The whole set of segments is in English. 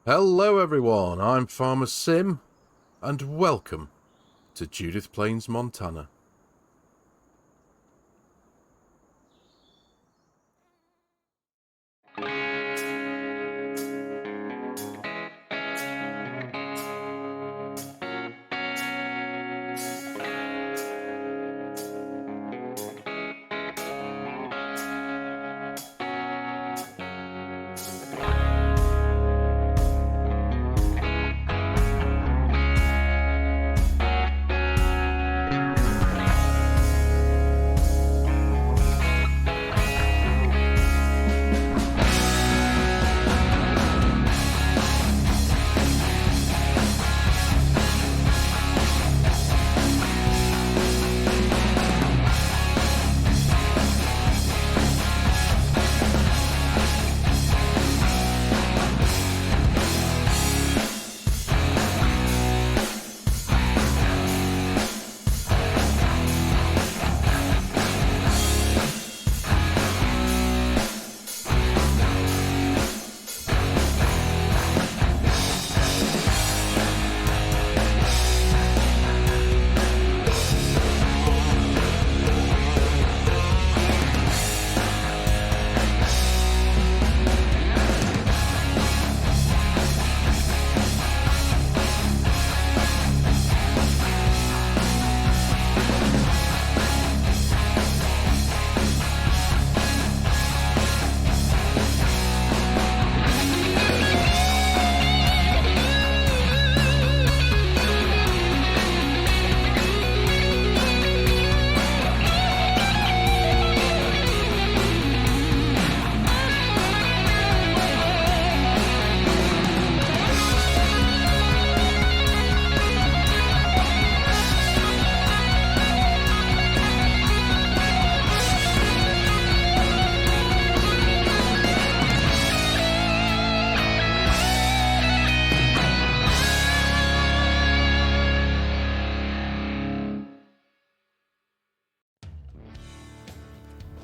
Hello everyone, I'm FARMERSIM, and welcome to Judith Plains, Montana.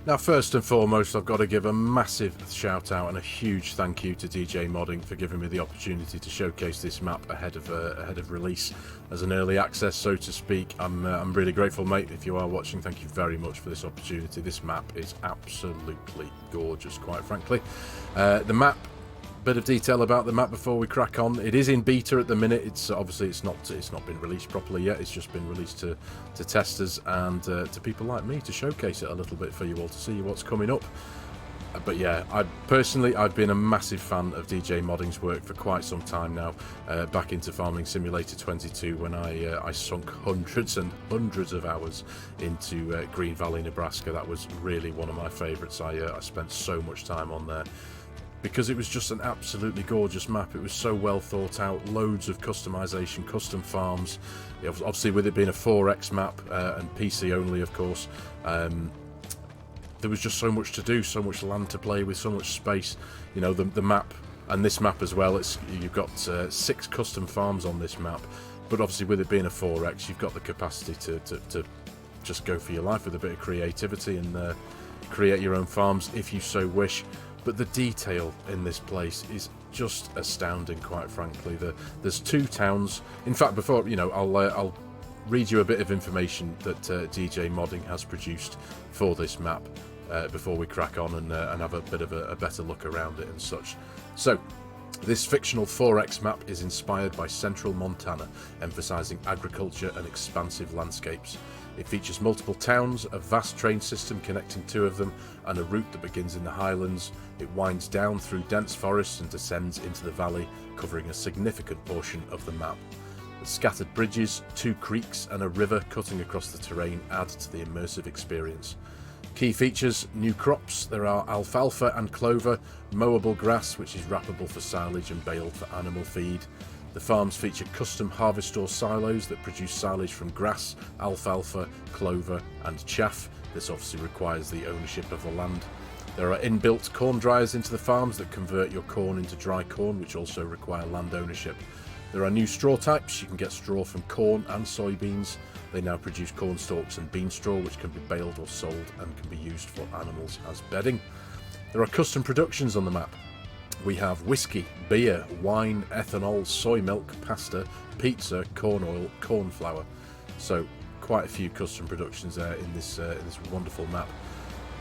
Now, first and foremost, I've got to give a massive shout out and a huge thank you to DJ Modding for giving me the opportunity to showcase this map ahead of release as an early access, so to speak. I'm really grateful, mate. If you are watching, thank you very much for this opportunity. This map is absolutely gorgeous, quite frankly. The map. Bit of detail about the map before we crack on. It is in beta at the minute. It's obviously it's not been released properly yet. It's just been released to testers and to people like me to showcase it a little bit for you all to see what's coming up. But yeah, I've been a massive fan of DJ Modding's work for quite some time now. Back into Farming Simulator 22 when I sunk hundreds and hundreds of hours into Green Valley, Nebraska. That was really one of my favourites. I spent so much time on there, because it was just an absolutely gorgeous map. It was so well thought out, loads of customization, custom farms. Obviously with it being a 4X map and PC only, of course, there was just so much to do, so much land to play with, so much space. You know, the map, and this map as well, you've got 6 custom farms on this map, but obviously with it being a 4X, you've got the capacity to just go for your life with a bit of creativity and create your own farms if you so wish. But the detail in this place is just astounding, quite frankly. There's 2 towns. In fact, before, you know, I'll read you a bit of information that DJ Modding has produced for this map before we crack on and have a bit of a better look around it and such. So, this fictional 4X map is inspired by central Montana, emphasising agriculture and expansive landscapes. It features multiple towns, a vast train system connecting 2 of them, and a route that begins in the highlands. It winds down through dense forests and descends into the valley, covering a significant portion of the map. The scattered bridges, 2 creeks, and a river cutting across the terrain add to the immersive experience. Key features: new crops. There are alfalfa and clover, mowable grass which is wrappable for silage and baled for animal feed. The farms feature custom harvester silos that produce silage from grass, alfalfa, clover and chaff. This obviously requires the ownership of the land. There are inbuilt corn dryers into the farms that convert your corn into dry corn, which also require land ownership. There are new straw types. You can get straw from corn and soybeans. They now produce corn stalks and bean straw, which can be baled or sold and can be used for animals as bedding. There are custom productions on the map. We have whiskey, beer, wine, ethanol, soy milk, pasta, pizza, corn oil, corn flour. So quite a few custom productions there in this wonderful map.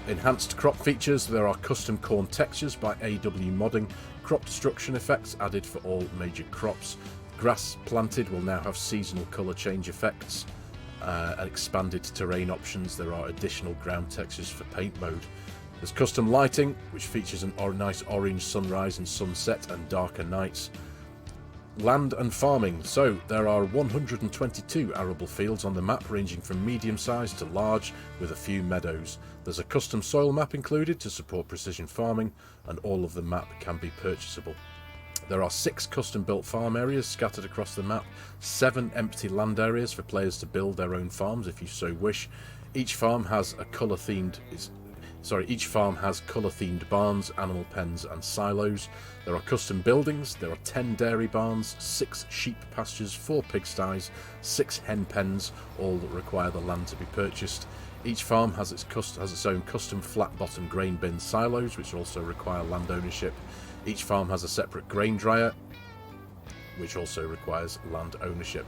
Enhanced crop features, there are custom corn textures by AW Modding, crop destruction effects added for all major crops. Grass planted will now have seasonal colour change effects, and expanded terrain options. There are additional ground textures for paint mode. There's custom lighting, which features a nice orange sunrise and sunset and darker nights. Land and farming. So there are 122 arable fields on the map, ranging from medium sized to large, with a few meadows. There's a custom soil map included to support precision farming, and all of the map can be purchasable. There are 6 custom built farm areas scattered across the map, 7 empty land areas for players to build their own farms if you so wish. Each farm has colour-themed barns, animal pens and silos. There are custom buildings. There are 10 dairy barns, 6 sheep pastures, 4 pigsties, 6 hen pens, all that require the land to be purchased. Each farm has its own custom flat-bottom grain bin silos, which also require land ownership. Each farm has a separate grain dryer, which also requires land ownership.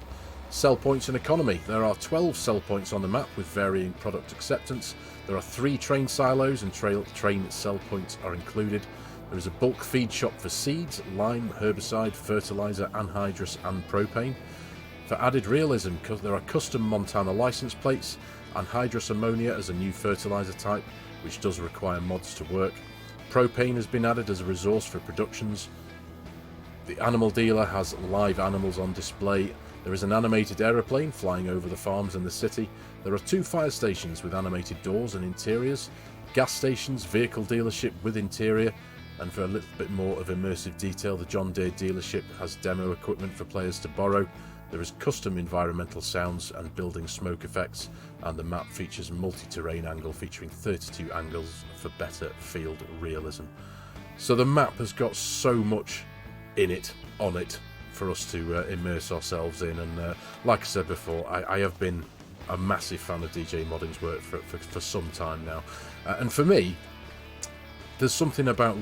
Sell points and economy. There are 12 sell points on the map with varying product acceptance. There are 3 train silos and train sell points are included. There is a bulk feed shop for seeds, lime, herbicide, fertilizer, anhydrous and propane. For added realism, there are custom Montana license plates, anhydrous ammonia as a new fertilizer type, which does require mods to work. Propane has been added as a resource for productions. The animal dealer has live animals on display. There is an animated aeroplane flying over the farms and the city. There are 2 fire stations with animated doors and interiors, gas stations, vehicle dealership with interior, and for a little bit more of immersive detail, the John Deere dealership has demo equipment for players to borrow. There is custom environmental sounds and building smoke effects, and the map features multi-terrain angle featuring 32 angles for better field realism. So the map has got so much on it for us to immerse ourselves in, and like I said before, I have been a massive fan of DJ Modding's work for some time now, and for me there's something about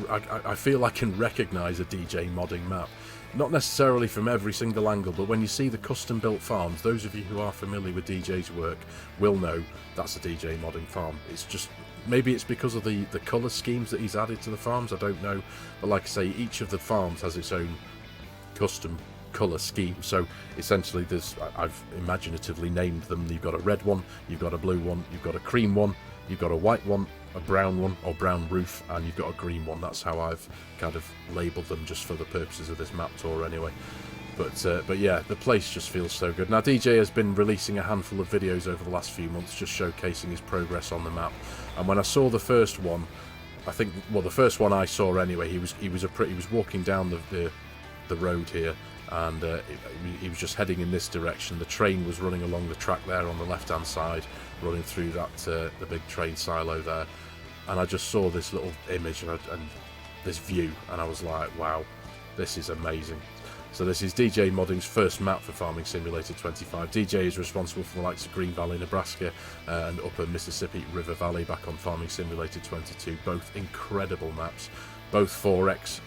I feel I can recognise a DJ Modding map. Not necessarily from every single angle, but when you see the custom built farms, those of you who are familiar with DJ's work will know that's a DJ Modding farm. It's just, maybe it's because of the colour schemes that he's added to the farms, I don't know. But like I say, each of the farms has its own custom colour scheme. So essentially I've imaginatively named them. You've got a red one, you've got a blue one, you've got a cream one, you've got a white one, a brown one or brown roof, and you've got a green one. That's how I've kind of labelled them just for the purposes of this map tour anyway. But yeah, the place just feels so good. Now DJ has been releasing a handful of videos over the last few months just showcasing his progress on the map, and when I saw the first one, the first one I saw anyway, he was walking down the road here, and he was just heading in this direction. The train was running along the track there on the left hand side, running through that the big train silo there, and I just saw this little image and this view, and I was like, wow, this is amazing. So this is DJ Modding's first map for Farming Simulator 25. DJ is responsible for the likes of Green Valley, Nebraska, and Upper Mississippi River Valley back on Farming Simulator 22. Both incredible maps, both 4X,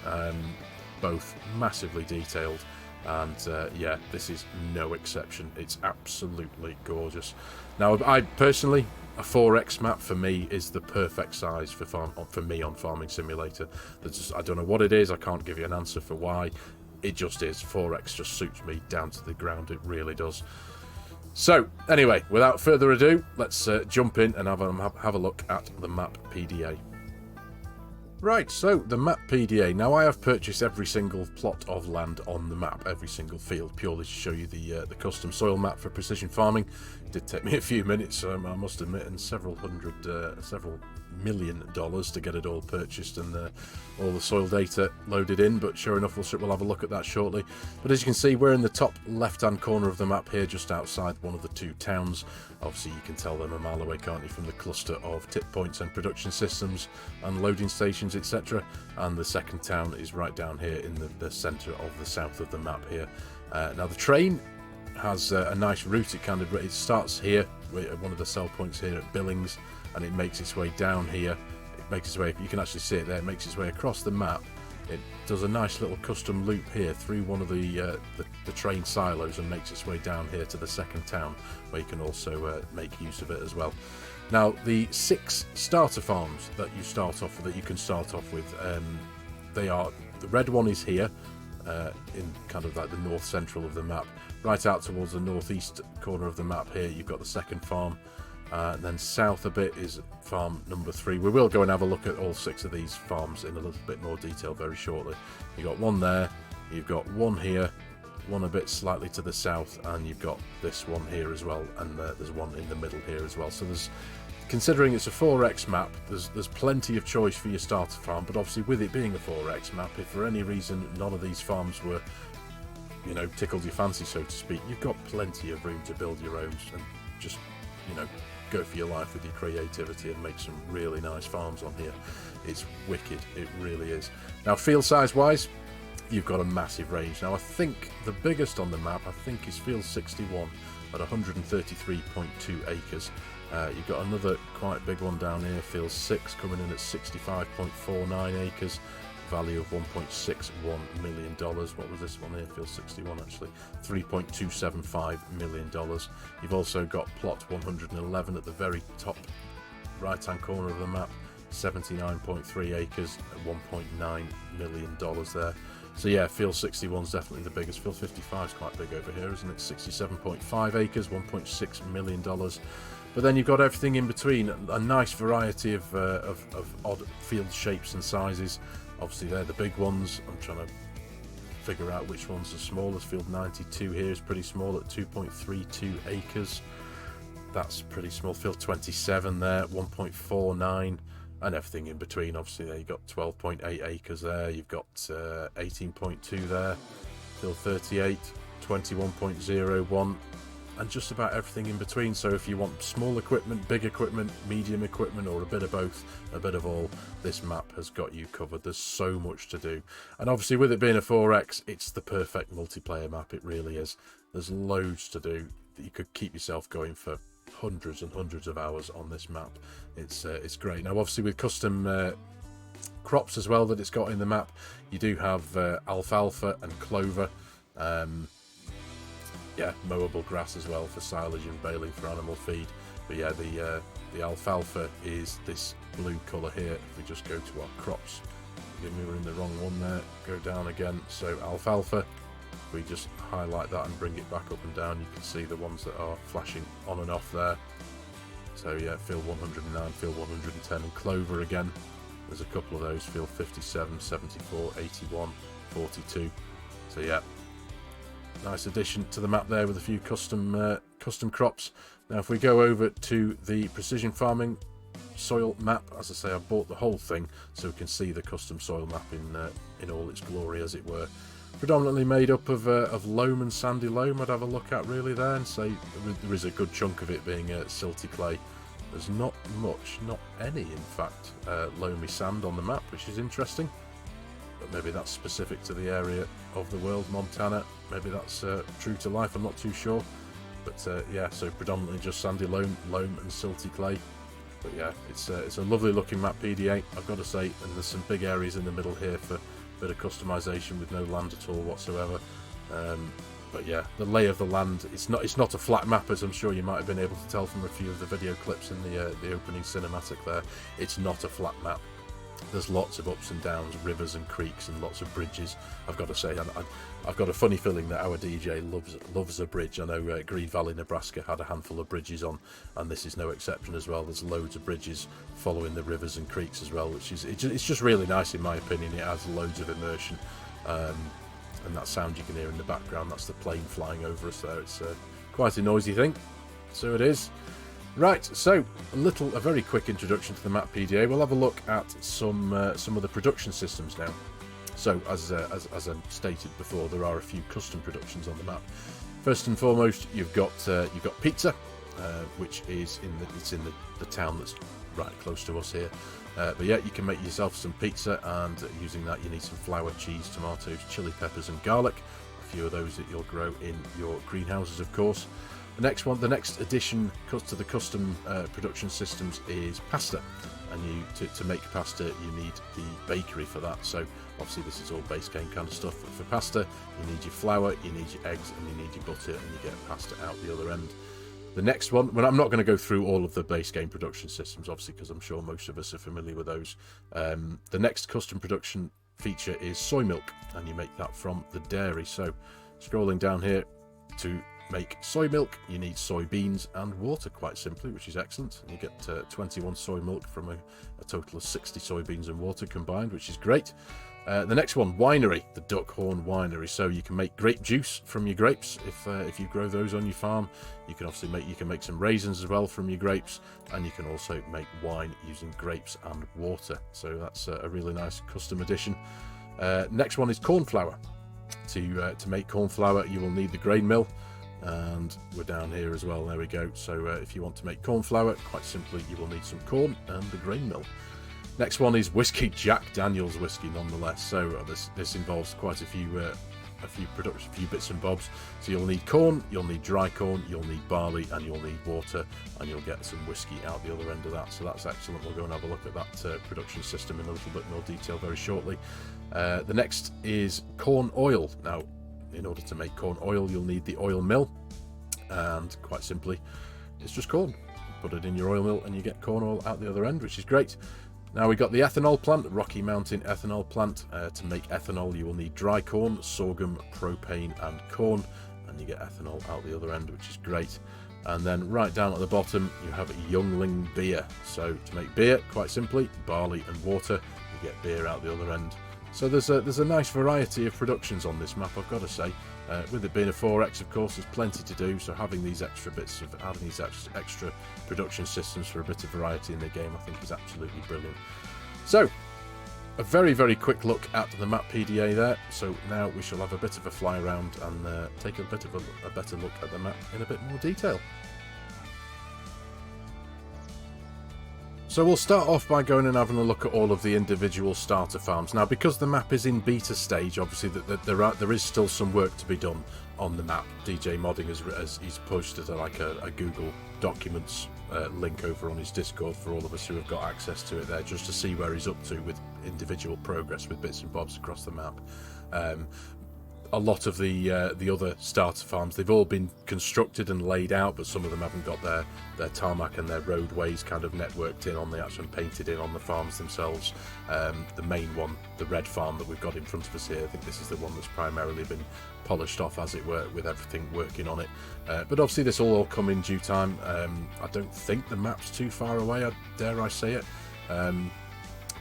both massively detailed, and yeah, this is no exception. It's absolutely gorgeous. Now, I personally, a 4X map for me is the perfect size for me on Farming Simulator. I don't know what it is. I can't give you an answer for why. It just is. 4X just suits me down to the ground. It really does. So anyway, without further ado, let's jump in and have a look at the map PDA. Right, so the map PDA. Now, I have purchased every single plot of land on the map, every single field, purely to show you the custom soil map for precision farming. It did take me a few minutes, I must admit, and several $1 million to get it all purchased and all the soil data loaded in, but sure enough, we'll have a look at that shortly. But as you can see, we're in the top left-hand corner of the map here, just outside one of the 2 towns. Obviously, you can tell them a mile away, can't you, from the cluster of tip points and production systems and loading stations, etc. And the second town is right down here in the centre of the south of the map here. Now, the train has a nice route. It starts here at one of the sell points here at Billings, and it makes its way down here. It makes its way, you can actually see it there, it makes its way across the map It does a nice little custom loop here through one of the train silos and makes its way down here to the second town, where you can also make use of it as well. Now, the 6 starter farms that you start off with, that you can start off with, they are, the red one is here, in kind of like the north central of the map. Right out towards the northeast corner of the map here, you've got the second farm. And then south a bit is farm number 3. We will go and have a look at all 6 of these farms in a little bit more detail very shortly. You've got one there, you've got one here, one a bit slightly to the south, and you've got this one here as well, and there's one in the middle here as well. So there's, considering it's a 4x map, there's plenty of choice for your starter farm, but obviously with it being a 4x map, if for any reason none of these farms were, you know, tickled your fancy, so to speak, you've got plenty of room to build your own and just, you know, go for your life with your creativity and make some really nice farms on here. It's wicked, it really is. Now, field size wise, you've got a massive range. Now, I think the biggest on the map, I think, is field 61 at 133.2 acres. You've got another quite big one down here, field 6, coming in at 65.49 acres, value of $1.61 million. What was this one here? Field 61 actually, $3.275 million. You've also got plot 111 at the very top right hand corner of the map, 79.3 acres at $1.9 million there. So yeah, field 61 is definitely the biggest. Field 55 is quite big over here, isn't it? 67.5 acres, $1.6 million. But then you've got everything in between, a nice variety of odd field shapes and sizes. Obviously they're the big ones. I'm trying to figure out which one's the smallest. Field 92 here is pretty small at 2.32 acres. That's pretty small. Field 27 there, 1.49, and everything in between. Obviously there you've got 12.8 acres there. You've got 18.2 there. Field 38, 21.01. And just about everything in between. So if you want small equipment, big equipment, medium equipment, or a bit of both, a bit of all, this map has got you covered. There's so much to do. And obviously with it being a 4x, it's the perfect multiplayer map. It really is. There's loads to do. You could keep yourself going for hundreds and hundreds of hours on this map. It's great. Now obviously with custom crops as well that it's got in the map, you do have alfalfa and clover. Yeah, mowable grass as well for silage and baling for animal feed. But yeah, the alfalfa is this blue colour here. If we just go to our crops, forgive me, we're in the wrong one there. Go down again. So alfalfa, if we just highlight that and bring it back up and down, you can see the ones that are flashing on and off there. So yeah, field 109, field 110, and clover again. There's a couple of those, field 57, 74, 81, 42. So yeah, nice addition to the map there with a few custom crops. Now if we go over to the precision farming soil map, as I say, I bought the whole thing so we can see the custom soil map in all its glory, as it were. Predominantly made up of loam and sandy loam. I'd have a look at really there and say there is a good chunk of it being silty clay. There's not much, not any in fact, loamy sand on the map, which is interesting. But maybe that's specific to the area of the world, Montana. Maybe that's true to life, I'm not too sure. But yeah, so predominantly just sandy loam and silty clay. But yeah, it's a lovely looking map, PDA, I've got to say. And there's some big areas in the middle here for a bit of customization with no land at all whatsoever. But yeah, the lay of the land, it's not a flat map, as I'm sure you might have been able to tell from a few of the video clips in the opening cinematic there. It's not a flat map. There's lots of ups and downs, rivers and creeks, and lots of bridges. I've got to say, I've got a funny feeling that our DJ loves a bridge. I know Green Valley, Nebraska had a handful of bridges on, and this is no exception as well. There's loads of bridges following the rivers and creeks as well, which is it's just really nice in my opinion. It adds loads of immersion, and that sound you can hear in the background, that's the plane flying over us there. It's quite a noisy thing, so it is. Right, so a very quick introduction to the map, PDA. We'll have a look at some of the production systems now. So as I stated before, there are a few custom productions on the map. First and foremost, you've got pizza, which is in the town that's right close to us here. But yeah, you can make yourself some pizza, and using that you need some flour, cheese, tomatoes, chili peppers and garlic. A few of those that you'll grow in your greenhouses, of course. The next addition to the custom production systems is pasta. and to make pasta, you need the bakery for that. So obviously this is all base game kind of stuff. But for pasta, you need your flour, you need your eggs, and you need your butter, and you get pasta out the other end. The next one, well, I'm not going to go through all of the base game production systems, obviously, because I'm sure most of us are familiar with those. The next custom production feature is soy milk, and you make that from the dairy. So scrolling down here, to make soy milk, you need soybeans and water, quite simply, which is excellent. You get 21 soy milk from a total of 60 soybeans and water combined, which is great. The next one, winery, the Duckhorn Winery. So you can make grape juice from your grapes if you grow those on your farm. You can obviously make some raisins as well from your grapes, and you can also make wine using grapes and water. So that's a really nice custom addition. Next one is corn flour. To make corn flour, you will need the grain mill, and we're down here as well. There we go. So if you want to make corn flour, quite simply, you will need some corn and the grain mill. Next one is whiskey, Jack Daniel's whiskey, nonetheless. So this involves quite a few bits and bobs. So you'll need corn, you'll need dry corn, you'll need barley, and you'll need water, and you'll get some whiskey out the other end of that. So that's excellent. We'll go and have a look at that production system in a little bit more detail very shortly. The next is corn oil. Now, in order to make corn oil, you'll need the oil mill, and quite simply, it's just corn. Put it in your oil mill, and you get corn oil out the other end, which is great. Now we've got the ethanol plant, Rocky Mountain ethanol plant. To make ethanol, you will need dry corn, sorghum, propane, and corn, and you get ethanol out the other end, which is great. And then right down at the bottom, you have Youngling beer. So to make beer, quite simply, barley and water, you get beer out the other end. So there's a nice variety of productions on this map, I've got to say. With it being a 4X, of course, there's plenty to do. So having these extra extra production systems for a bit of variety in the game, I think, is absolutely brilliant. So a very, very quick look at the map PDA there. So now we shall have a bit of a fly around and take a bit of a better look at the map in a bit more detail. So we'll start off by going and having a look at all of the individual starter farms. Now, because the map is in beta stage, obviously there is still some work to be done on the map. DJ Modding he's pushed as a Google Documents link over on his Discord for all of us who have got access to it there, just to see where he's up to with individual progress with bits and bobs across the map. A lot of the other starter farms, they've all been constructed and laid out, but some of them haven't got their tarmac and their roadways kind of networked in on the actual, painted in on the farms themselves. The main one, the red farm that we've got in front of us here, I think this is the one that's primarily been polished off, as it were, with everything working on it. But obviously this will all come in due time. I don't think the map's too far away, dare I say it.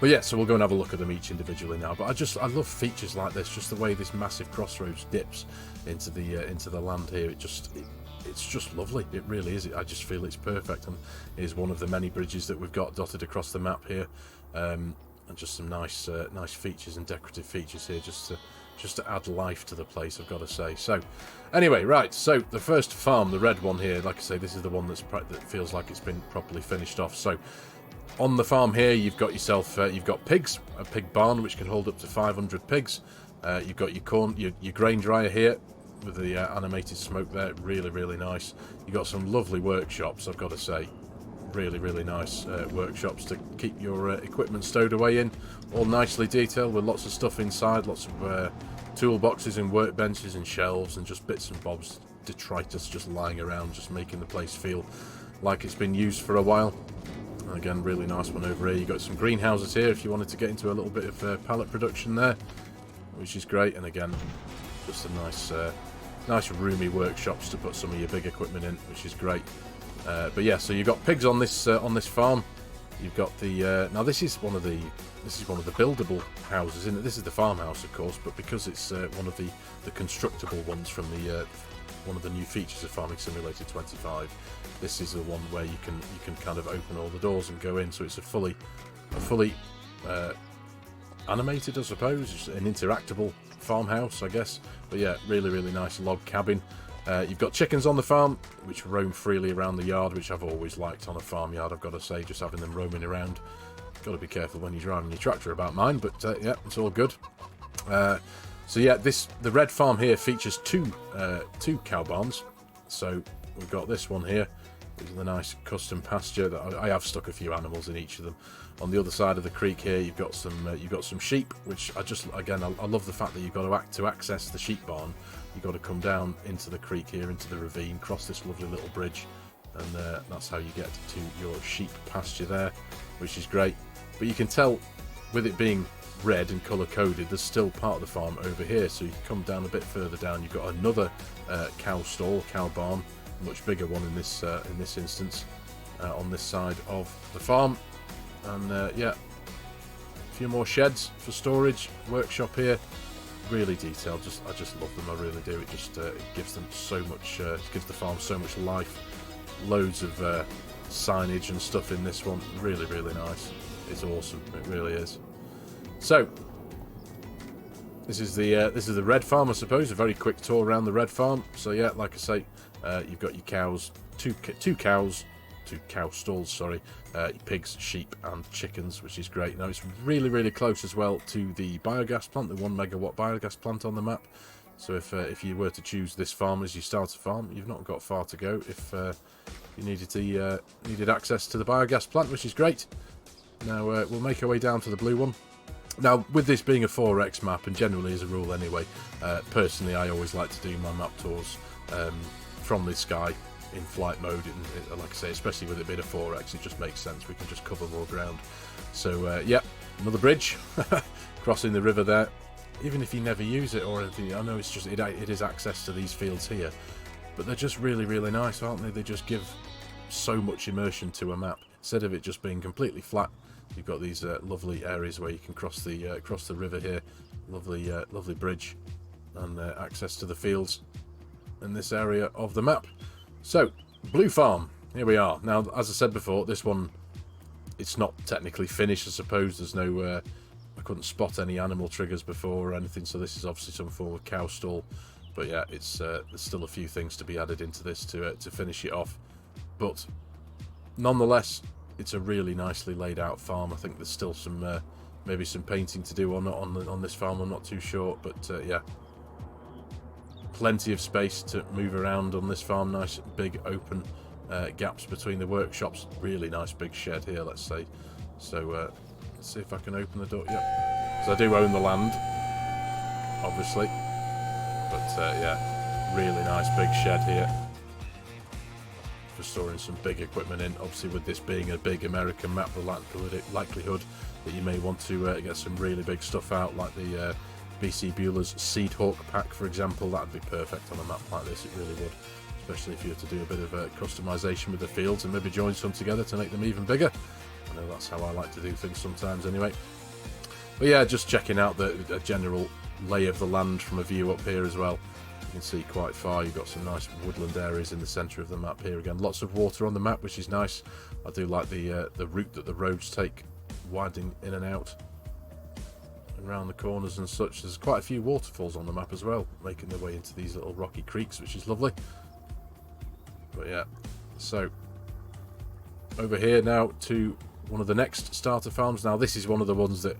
But yeah, so we'll go and have a look at them each individually now. But I love features like this, just the way this massive crossroads dips into the land here. It's just lovely. It really is. I just feel it's perfect, and it is one of the many bridges that we've got dotted across the map here. And just some nice features and decorative features here, just to add life to the place, I've got to say. So anyway, right, so the first farm, the red one here, like I say, this is the one that feels like it's been properly finished off. So on the farm here, you've got pigs, a pig barn which can hold up to 500 pigs. You've got your grain dryer here with the animated smoke there, really, really nice. You've got some lovely workshops, I've got to say. Really, really nice workshops to keep your equipment stowed away in, all nicely detailed with lots of stuff inside, lots of toolboxes and workbenches and shelves and just bits and bobs, detritus just lying around, just making the place feel like it's been used for a while. Again, really nice one over here. You've got some greenhouses here if you wanted to get into a little bit of pallet production there, which is great. And again, just a nice roomy workshops to put some of your big equipment in, which is great. But yeah, so you've got pigs on this farm. You've got the now this is one of the buildable houses, isn't it? This is the farmhouse, of course, but because it's one of the constructible ones from one of the new features of Farming Simulator 25, this is the one where you can kind of open all the doors and go in. So it's a fully animated, I suppose, it's an interactable farmhouse, I guess. But yeah, really, really nice log cabin. You've got chickens on the farm which roam freely around the yard, which I've always liked on a farmyard, I've got to say, just having them roaming around. Got to be careful when you're driving your tractor about mine, but yeah, it's all good. So yeah, the red farm here features two cow barns. So we've got this one here, This is the nice custom pasture that I have stuck a few animals in each of them. On the other side of the creek here, you've got some sheep, which I love the fact that you've got to access the sheep barn. You've got to come down into the creek here, into the ravine, cross this lovely little bridge, and that's how you get to your sheep pasture there, which is great. But you can tell, with it being red and colour coded, there's still part of the farm over here. So you can come down a bit further down. You've got another cow stall, cow barn, a much bigger one in this instance, on this side of the farm. And yeah, a few more sheds for storage. Workshop here, really detailed. I just love them. I really do. It just it gives them so much. It gives the farm so much life. Loads of signage and stuff in this one. Really, really nice. It's awesome. It really is. So this is the red farm, I suppose. A very quick tour around the red farm. So yeah, like I say, you've got your cows, two cow stalls, sorry, pigs, sheep and chickens, which is great. Now it's really, really close as well to the biogas plant, the 1 megawatt biogas plant on the map. So if you were to choose this farm as your starter farm, you've not got far to go if you needed access to the biogas plant, which is great. Now we'll make our way down to the blue one. Now, with this being a 4x map, and generally as a rule anyway, personally I always like to do my map tours from the sky in flight mode, and like I say, especially with it being a 4x, it just makes sense. We can just cover more ground. So yeah, another bridge crossing the river there. Even if you never use it or anything, I know it's just it is access to these fields here, but they're just really, really nice, aren't they? They just give so much immersion to a map. Instead of it just being completely flat, you've got these lovely areas where you can cross the river here. Lovely bridge, and access to the fields in this area of the map. So, Blue Farm, here we are. Now, as I said before, this one, it's not technically finished, I suppose. There's no, I couldn't spot any animal triggers before or anything, so this is obviously some form of cow stall. But yeah, it's there's still a few things to be added into this to finish it off. But nonetheless, it's a really nicely laid out farm. I think there's still some maybe some painting to do on this farm. I'm not too sure, but yeah, plenty of space to move around on this farm. Nice big open gaps between the workshops. Really nice big shed here, let's say. So let's see if I can open the door. Yep, because I do own the land, obviously. But yeah, really nice big shed here for storing some big equipment in. Obviously, with this being a big American map, the likelihood that you may want to get some really big stuff out, like the BC Bueller's Seed Hawk pack, for example. That'd be perfect on a map like this. It really would, especially if you were to do a bit of customization with the fields and maybe join some together to make them even bigger. I know that's how I like to do things sometimes anyway. But yeah, just checking out the general lay of the land from a view up here as well. You can see quite far. You've got some nice woodland areas in the centre of the map here again. Lots of water on the map, which is nice. I do like the route that the roads take, winding in and out and around the corners and such. There's quite a few waterfalls on the map as well, making their way into these little rocky creeks, which is lovely. But yeah, so over here now to one of the next starter farms. Now this is one of the ones that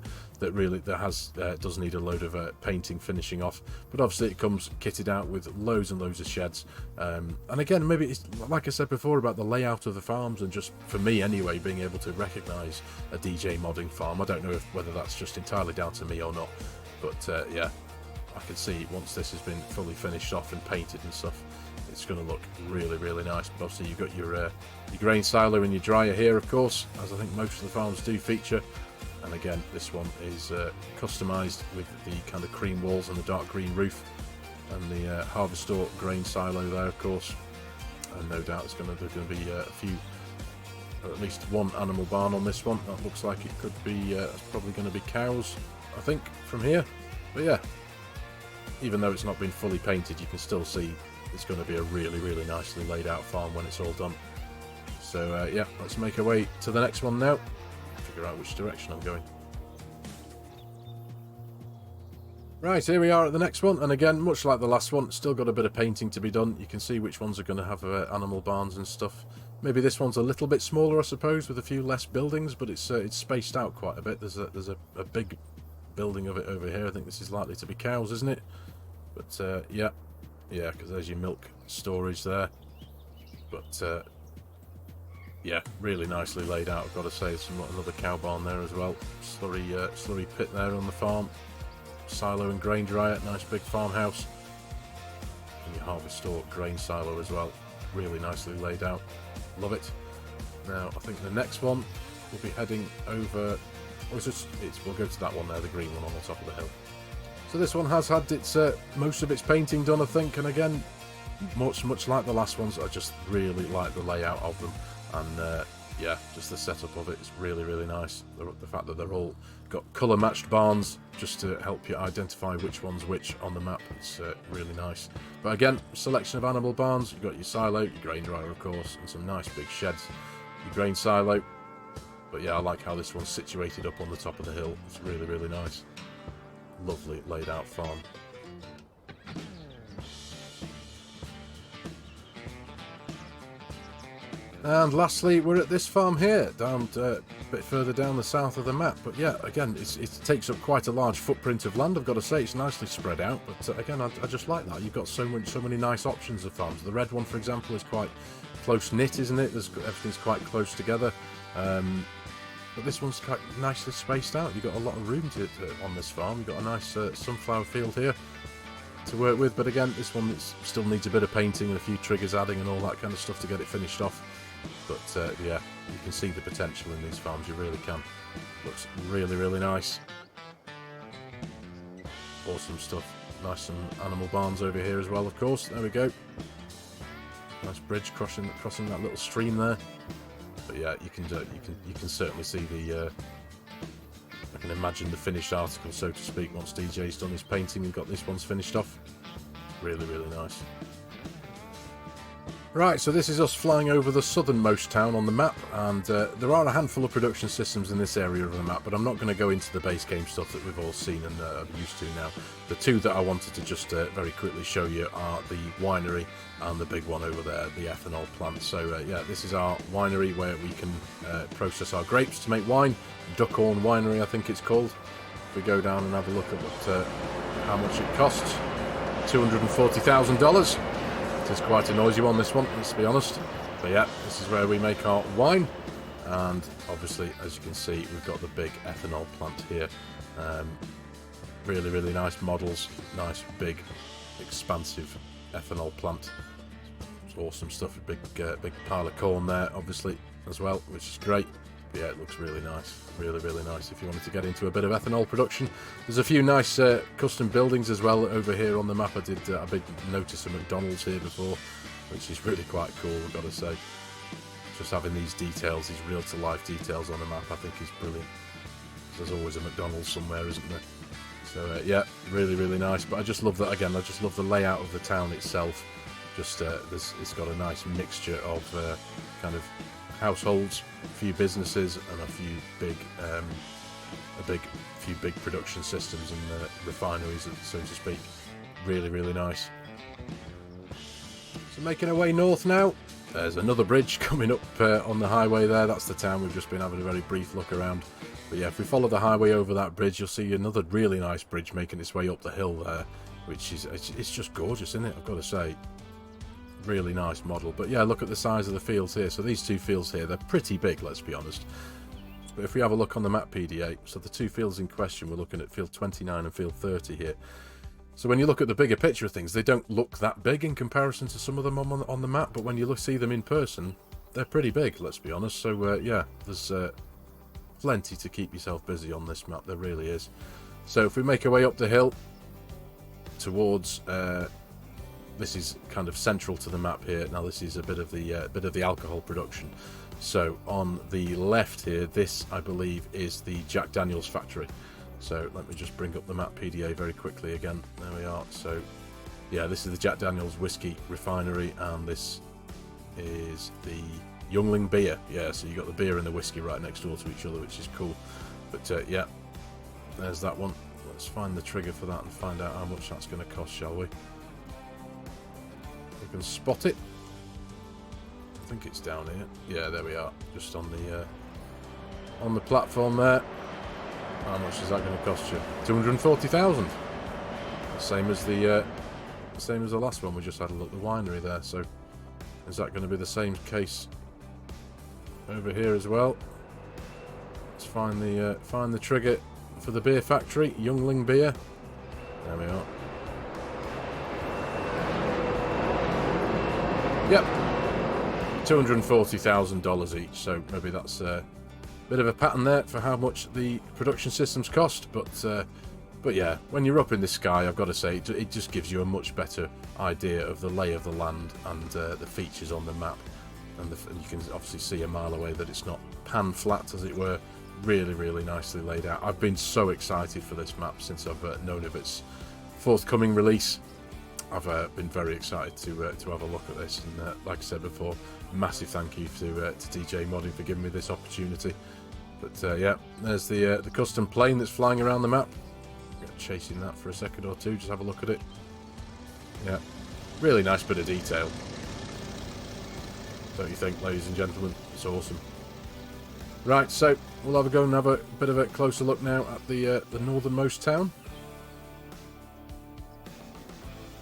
does need a load of painting finishing off, but obviously it comes kitted out with loads and loads of sheds, and again, maybe it's like I said before about the layout of the farms, and just for me anyway, being able to recognize a DJ modding farm. I don't know whether that's just entirely down to me or not, but yeah, I can see once this has been fully finished off and painted and stuff, it's going to look really, really nice. But obviously you've got your grain silo and your dryer here, of course, as I think most of the farms do feature. And again, this one is customised with the kind of cream walls and the dark green roof, and the harvester grain silo there, of course. And no doubt there's going to be a few, at least one animal barn on this one. That looks like it could be, it's probably going to be cows, I think, from here. But yeah, even though it's not been fully painted, you can still see it's going to be a really, really nicely laid out farm when it's all done. So yeah, let's make our way to the next one now. Figure out which direction I'm going. Right, here we are at the next one, and again, much like the last one, still got a bit of painting to be done. You can see which ones are going to have animal barns and stuff. Maybe this one's a little bit smaller, I suppose, with a few less buildings, but it's spaced out quite a bit. There's a big building of it over here. I think this is likely to be cows, isn't it? But yeah, because there's your milk storage there. But yeah, really nicely laid out, I've got to say. There's another cow barn there as well. Slurry pit there on the farm. Silo and grain dryer, nice big farmhouse. And your harvest store, grain silo as well. Really nicely laid out. Love it. Now, I think the next one will be heading over... we'll go to that one there, the green one on the top of the hill. So this one has had its most of its painting done, I think, and again, much like the last ones, I just really like the layout of them, and yeah, just the setup of it is really nice. The fact that they're all got colour matched barns just to help you identify which one's which on the map, it's really nice. But again, selection of animal barns, you've got your silo, your grain dryer of course, and some nice big sheds, your grain silo. But yeah, I like how this one's situated up on the top of the hill, it's really nice. Lovely laid out farm. And lastly, we're at this farm here, down a bit further down the south of the map. But yeah, again, it takes up quite a large footprint of land, I've got to say. It's nicely spread out, but again, I just like that. You've got so many nice options of farms. The red one, for example, is quite close-knit, isn't it? Everything's quite close together. But this one's quite nicely spaced out. You've got a lot of room on this farm. You've got a nice sunflower field here to work with. But again, this one still needs a bit of painting and a few triggers adding and all that kind of stuff to get it finished off. But yeah, you can see the potential in these farms. You really can. Looks really nice. Awesome stuff. Nice some animal barns over here as well, of course. There we go. Nice bridge crossing that little stream there. But yeah, you can certainly see the. I can imagine the finished article, so to speak, once DJ's done his painting and got this one's finished off. Really nice. Right, so this is us flying over the southernmost town on the map, and there are a handful of production systems in this area of the map, but I'm not going to go into the base game stuff that we've all seen and are used to now. The two that I wanted to just very quickly show you are the winery and the big one over there, the ethanol plant. So yeah, this is our winery where we can process our grapes to make wine. Duckhorn Winery, I think it's called. If we go down and have a look at how much it costs, $240,000. It is quite a noisy one, this one, let's be honest. But yeah, this is where we make our wine. And obviously, as you can see, we've got the big ethanol plant here. Really nice models. Nice, big, expansive ethanol plant. It's awesome stuff. A big pile of corn there, obviously, as well, which is great. But yeah, it looks really nice. Really nice if you wanted to get into a bit of ethanol production. There's a few nice custom buildings as well over here on the map. I did a big notice of McDonald's here before, which is really quite cool, I've got to say. Just having these details, these real-to-life details on the map, I think is brilliant. There's always a McDonald's somewhere, isn't there? So yeah, really nice. But I just love that, again, I just love the layout of the town itself. Just it's got a nice mixture of kind of households, a few businesses, and a few big production systems and refineries, so to speak. Really nice. So making our way north now. There's another bridge coming up on the highway there. That's the town we've just been having a very brief look around. But yeah, if we follow the highway over that bridge, you'll see another really nice bridge making its way up the hill there, which is it's just gorgeous, isn't it? I've got to say. Really nice model. But yeah, look at the size of the fields here. So these two fields here, they're pretty big, let's be honest. But if we have a look on the map PDA, so the two fields in question, we're looking at field 29 and field 30 here. So when you look at the bigger picture of things, they don't look that big in comparison to some of them on the map, but when you see them in person, they're pretty big, let's be honest. So yeah, there's plenty to keep yourself busy on this map, there really is. So if we make our way up the hill towards this is kind of central to the map here. Now this is a bit of the alcohol production. So on the left here, this I believe is the Jack Daniel's factory. So let me just bring up the map PDA very quickly again. There we are. So yeah, this is the Jack Daniel's whiskey refinery, and this is the Youngling beer. Yeah, so you got the beer and the whiskey right next door to each other, which is cool. But yeah, there's that one. Let's find the trigger for that and find out how much that's going to cost, shall we? We can spot it. I think it's down here. Yeah, there we are, just on the platform there. How much is that going to cost you? 240,000. Same as the last one we just had a look at the winery there. So is that going to be the same case over here as well. Let's find the trigger for the beer factory, Youngling Beer. There we are. Yep, $240,000 each. So maybe that's a bit of a pattern there for how much the production systems cost. But yeah, when you're up in the sky, I've got to say, it just gives you a much better idea of the lay of the land and the features on the map. And you can obviously see a mile away that it's not pan flat, as it were. Really, really nicely laid out. I've been so excited for this map since I've known of its forthcoming release. I've been very excited to have a look at this, and like I said before, massive thank you to DJ Modding for giving me this opportunity. But yeah, there's the custom plane that's flying around the map. Chasing that for a second or two, just have a look at it. Yeah, really nice bit of detail, don't you think, ladies and gentlemen? It's awesome. Right, so we'll have a go and have a bit of a closer look now at the northernmost town.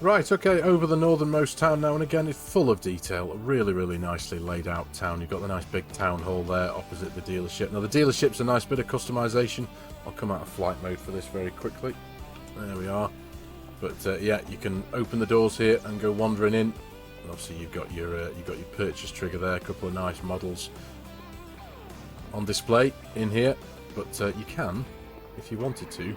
Right, okay, over the northernmost town now, and again, it's full of detail. A really, really nicely laid out town. You've got the nice big town hall there opposite the dealership. Now, the dealership's a nice bit of customization. I'll come out of flight mode for this very quickly. There we are. But yeah, you can open the doors here and go wandering in. And obviously, you've got your purchase trigger there. A couple of nice models on display in here. But you can, if you wanted to,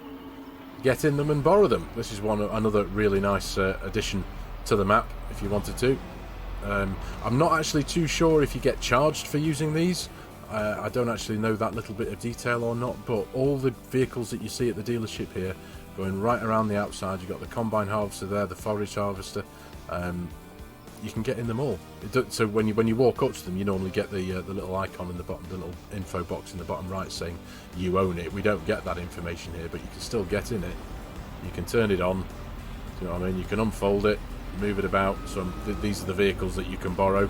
get in them and borrow them. This is another really nice addition to the map if you wanted to. I'm not actually too sure if you get charged for using these. I don't actually know that little bit of detail or not, but all the vehicles that you see at the dealership here going right around the outside, you've got the combine harvester there, the forage harvester, you can get in them all. So when you walk up to them, you normally get the little icon in the bottom, the little info box in the bottom right saying you own it. We don't get that information here, but you can still get in it. You can turn it on. Do you know what I mean? You can unfold it, move it about. So these are the vehicles that you can borrow.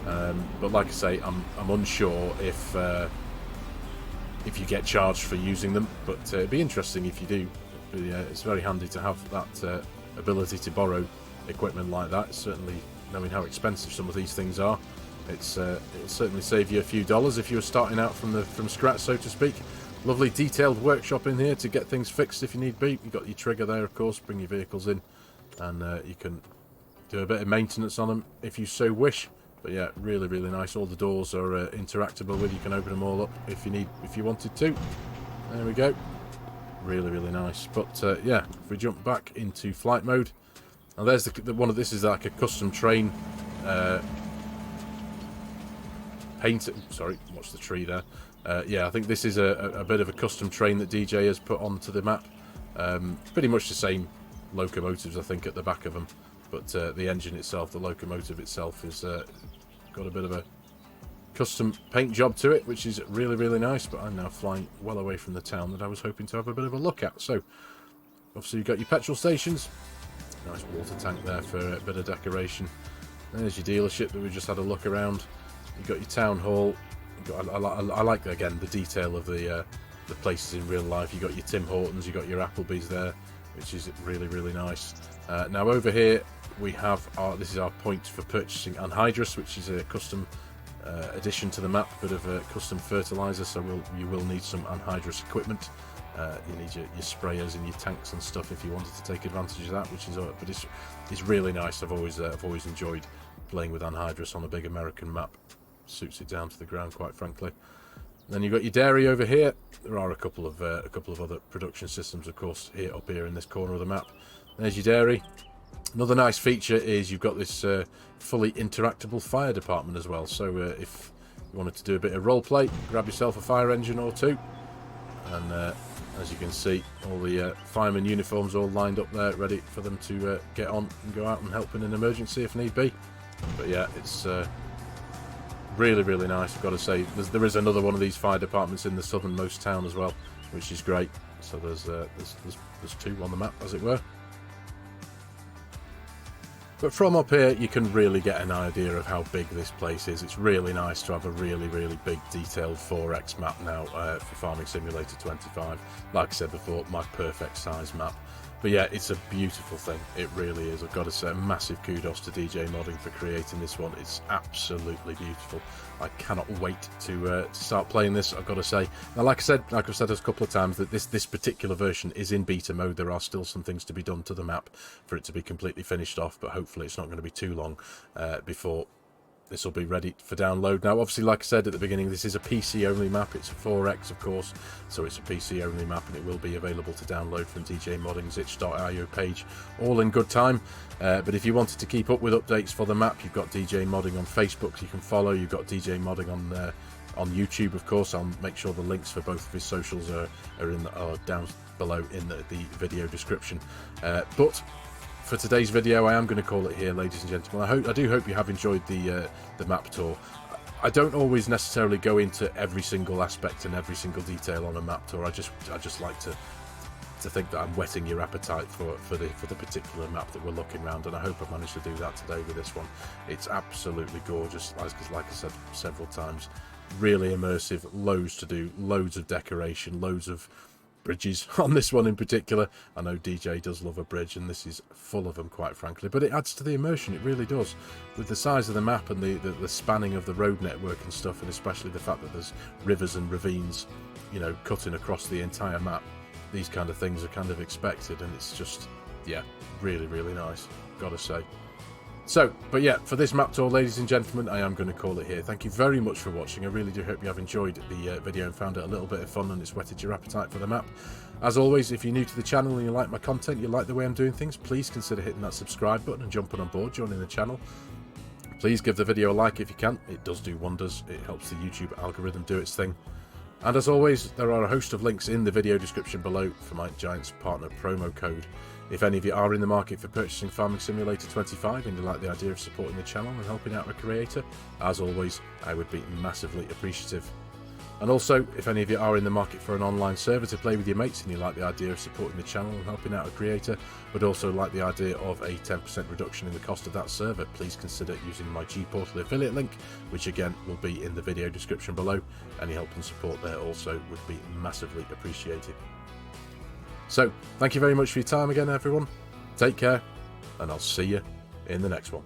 But like I say, I'm unsure if you get charged for using them. But it'd be interesting if you do. It's very handy to have that ability to borrow equipment like that. Certainly, knowing how expensive some of these things are, it'll certainly save you a few dollars if you were starting out from scratch, so to speak. Lovely detailed workshop in here to get things fixed if you need be. You've got your trigger there, of course. Bring your vehicles in, and you can do a bit of maintenance on them if you so wish. But yeah, really, really nice. All the doors are interactable with. You can open them all up if you wanted to. There we go. Really, really nice. But yeah, if we jump back into flight mode, and there's this is like a custom train paint. Sorry, watch the tree there. Yeah, I think this is a bit of a custom train that DJ has put onto the map. Pretty much the same locomotives, I think, at the back of them, but the engine itself, the locomotive itself, is got a bit of a custom paint job to it, which is really, really nice. But I'm now flying well away from the town that I was hoping to have a bit of a look at. So obviously you've got your petrol stations, nice water tank there for a bit of decoration. There's your dealership that we just had a look around. You've got your town hall. I like, again, the detail of the places in real life. You've got your Tim Hortons, you've got your Applebee's there, which is really, really nice. Now over here we have this is our point for purchasing anhydrous, which is a custom addition to the map, a bit of a custom fertilizer, so you will need some anhydrous equipment. You need your sprayers and your tanks and stuff if you wanted to take advantage of that, which is but it's really nice. I've always enjoyed playing with anhydrous on a big American map. Suits it down to the ground, quite frankly. Then you've got your dairy over here. There are a couple of other production systems, of course, up here in this corner of the map. There's your dairy. Another nice feature is you've got this fully interactable fire department as well. So if you wanted to do a bit of role play, grab yourself a fire engine or two, and as you can see, all the fireman uniforms all lined up there, ready for them to get on and go out and help in an emergency if need be. But yeah, it's really, really nice. I've got to say, there is another one of these fire departments in the southernmost town as well, which is great. So there's two on the map, as it were. But from up here, you can really get an idea of how big this place is. It's really nice to have a really, really big detailed 4X map now for Farming Simulator 25. Like I said before, my perfect size map. But yeah, it's a beautiful thing. It really is. I've got to say, massive kudos to DJ Modding for creating this one. It's absolutely beautiful. I cannot wait to start playing this, I've got to say. Now, like I've said a couple of times, that this particular version is in beta mode. There are still some things to be done to the map for it to be completely finished off, but hopefully it's not going to be too long before this will be ready for download. Now, obviously, like I said at the beginning, this is a PC-only map. It's a 4X, of course, so it's a PC-only map, and it will be available to download from DJ Moddings' itch.io page, all in good time. But if you wanted to keep up with updates for the map, you've got DJ Modding on Facebook you can follow. You've got DJ Modding on YouTube, of course. I'll make sure the links for both of his socials are down below in the video description. But for today's video, I am going to call it here, ladies and gentlemen. I do hope you have enjoyed the map tour. I don't always necessarily go into every single aspect and every single detail on a map tour. I just like to think that I'm whetting your appetite for the particular map that we're looking around, and I hope I've managed to do that today with this one. It's absolutely gorgeous, like I said several times. Really immersive, loads to do, loads of decoration, loads of bridges on this one in particular. I know DJ does love a bridge, and this is full of them, quite frankly, but it adds to the immersion. It really does, with the size of the map and the spanning of the road network and stuff, and especially the fact that there's rivers and ravines, you know, cutting across the entire map. These kind of things are kind of expected, and it's just, yeah, really, really nice, gotta say. So, but yeah, for this map tour, ladies and gentlemen, I am going to call it here. Thank you very much for watching. I really do hope you have enjoyed the video and found it a little bit of fun, and it's whetted your appetite for the map. As always, if you're new to the channel and you like my content, you like the way I'm doing things, please consider hitting that subscribe button and jumping on board, joining the channel. Please give the video a like if you can. It does do wonders. It helps the YouTube algorithm do its thing. And as always, there are a host of links in the video description below for my Giants partner promo code. If any of you are in the market for purchasing Farming Simulator 25 and you like the idea of supporting the channel and helping out a creator, as always, I would be massively appreciative. And also, if any of you are in the market for an online server to play with your mates and you like the idea of supporting the channel and helping out a creator, but also like the idea of a 10% reduction in the cost of that server, please consider using my G-Portal affiliate link, which again will be in the video description below. Any help and support there also would be massively appreciated. So, thank you very much for your time again, everyone. Take care, and I'll see you in the next one.